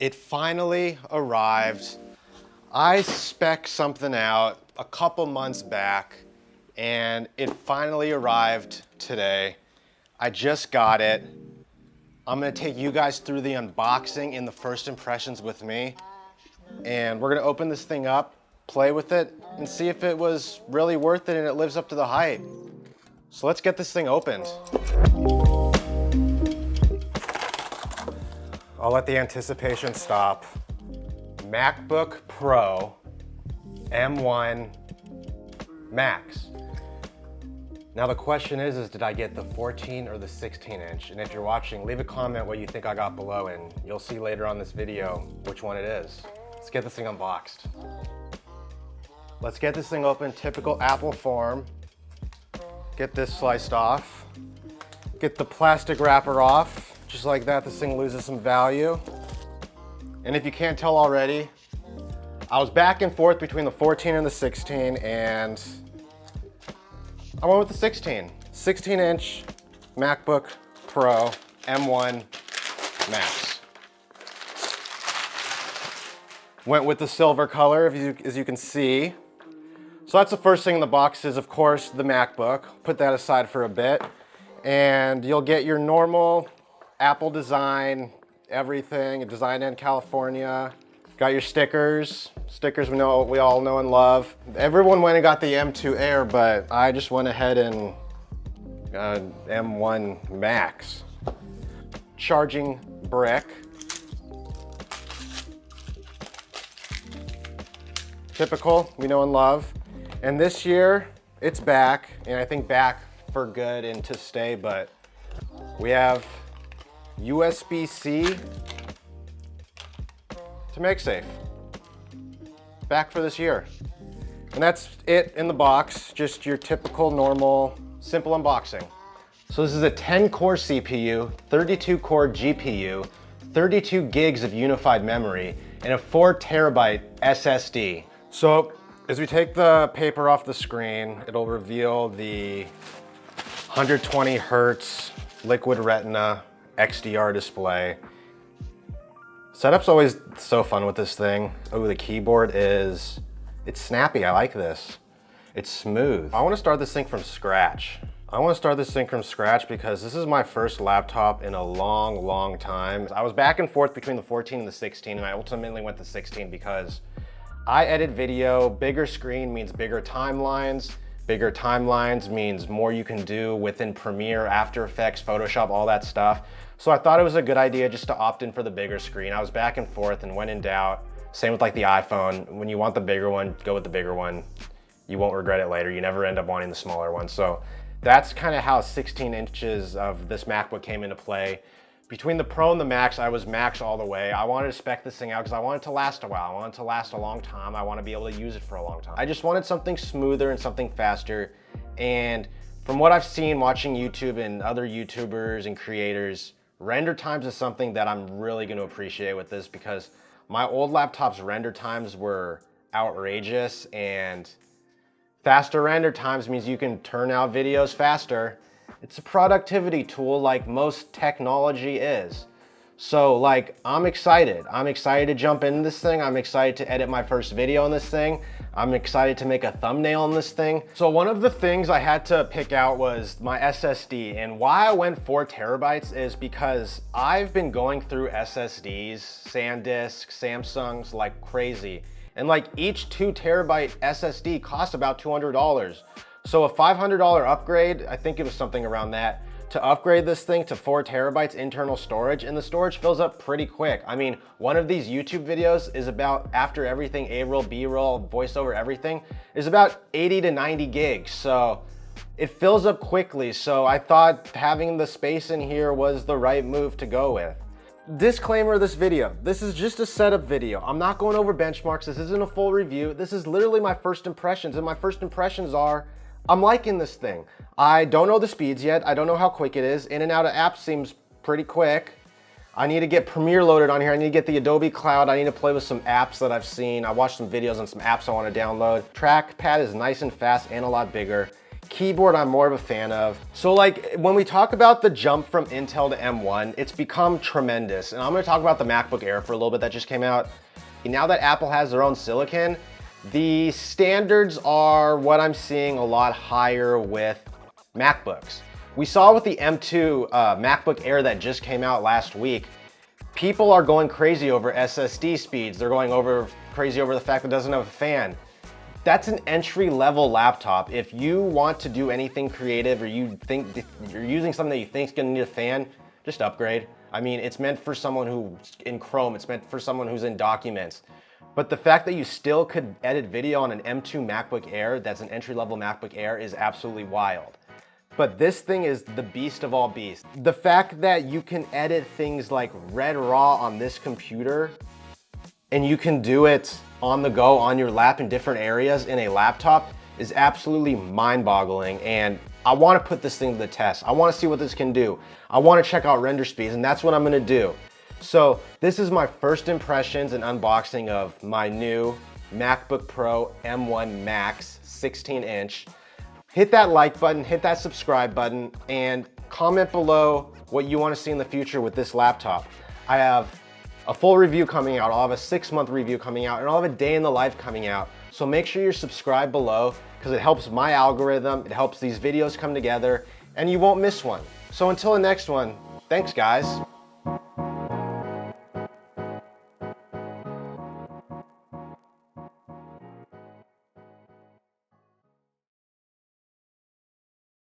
It finally arrived. I spec'd something out a couple months back and it finally arrived today. I just got it. I'm gonna take you guys through the unboxing and the first impressions with me. And we're gonna open this thing up, play with it, and see if it was really worth it and it lives up to the hype. So let's get this thing opened. I'll let the anticipation stop. MacBook Pro M1 Max. Now the question is did I get the 14 or the 16 inch? And if you're watching, leave a comment what you think I got below and you'll see later on this video which one it is. Let's get this thing unboxed. Let's get this thing open, typical Apple form. Get this sliced off. Get the plastic wrapper off. Just like that, this thing loses some value. And if you can't tell already, I was back and forth between the 14 and the 16, and I went with the 16. 16-inch MacBook Pro M1 Max. Went with the silver color, as you can see. So that's the first thing in the box is, of course, the MacBook. Put that aside for a bit. And you'll get your normal Apple design, everything, designed in California. Got your stickers we all know and love. Everyone went and got the M2 Air, but I just went ahead and got an M1 Max. Charging brick. Typical, we know and love. And this year, it's back, and I think back for good and to stay, but we have USB-C to MagSafe. Back for this year. And that's it in the box, just your typical, normal, simple unboxing. So this is a 10-core CPU, 32-core GPU, 32 gigs of unified memory, and a 4 terabyte SSD. So as we take the paper off the screen, it'll reveal the 120 hertz liquid retina XDR display. Setup's always so fun with this thing. Oh, the keyboard it's snappy, I like this. It's smooth. I wanna start this thing from scratch. Because this is my first laptop in a long, long time. I was back and forth between the 14 and the 16, and I ultimately went to 16 because I edit video. Bigger screen means bigger timelines. Bigger timelines means more you can do within Premiere, After Effects, Photoshop, all that stuff. So I thought it was a good idea just to opt in for the bigger screen. I was back and forth, and when in doubt, same with like the iPhone, when you want the bigger one, go with the bigger one. You won't regret it later. You never end up wanting the smaller one. So that's kind of how 16 inches of this MacBook came into play. Between the Pro and the Max, I was Max all the way. I wanted to spec this thing out because I want it to last a while. I want it to last a long time. I want to be able to use it for a long time. I just wanted something smoother and something faster. And from what I've seen watching YouTube and other YouTubers and creators, render times is something that I'm really going to appreciate with this, because my old laptop's render times were outrageous, and faster render times means you can turn out videos faster. It's a productivity tool like most technology is. So like, I'm excited. I'm excited to jump into this thing. I'm excited to edit my first video on this thing. I'm excited to make a thumbnail on this thing. So one of the things I had to pick out was my SSD, and why I went 4 terabytes is because I've been going through SSDs, SanDisk, Samsungs like crazy. And like each 2 terabyte SSD costs about $200. So a $500 upgrade, I think it was something around that, to upgrade this thing to 4 terabytes internal storage, and the storage fills up pretty quick. I mean, one of these YouTube videos is about, after everything, A-roll, B-roll, voiceover, everything, is about 80 to 90 gigs. So it fills up quickly. So I thought having the space in here was the right move to go with. Disclaimer of this video, this is just a setup video. I'm not going over benchmarks. This isn't a full review. This is literally my first impressions, and my first impressions are, I'm liking this thing. I don't know the speeds yet. I don't know how quick it is. In and out of apps seems pretty quick. I need to get Premiere loaded on here. I need to get the Adobe Cloud. I need to play with some apps that I've seen. I watched some videos on some apps I want to download. Trackpad is nice and fast and a lot bigger. Keyboard, I'm more of a fan of. So like when we talk about the jump from Intel to M1, it's become tremendous. And I'm gonna talk about the MacBook Air for a little bit that just came out. Now that Apple has their own silicon, the standards are what I'm seeing a lot higher with MacBooks. We saw with the M2 MacBook Air that just came out last week, people are going crazy over SSD speeds. They're going crazy over the fact that it doesn't have a fan. That's an entry-level laptop. If you want to do anything creative or you think you're using something that you think is gonna need a fan, just upgrade. I mean, it's meant for someone who's in Chrome, it's meant for someone who's in Documents. But the fact that you still could edit video on an M2 MacBook Air that's an entry-level MacBook Air is absolutely wild. But this thing is the beast of all beasts. The fact that you can edit things like Red Raw on this computer and you can do it on the go, on your lap in different areas in a laptop is absolutely mind-boggling. And I wanna put this thing to the test. I wanna see what this can do. I wanna check out render speeds, and that's what I'm gonna do. So this is my first impressions and unboxing of my new MacBook Pro M1 Max 16-inch. Hit that like button, hit that subscribe button, and comment below what you wanna see in the future with this laptop. I have a full review coming out, I'll have a 6-month review coming out, and I'll have a day in the life coming out. So make sure you're subscribed below because it helps my algorithm, it helps these videos come together, and you won't miss one. So until the next one, thanks guys.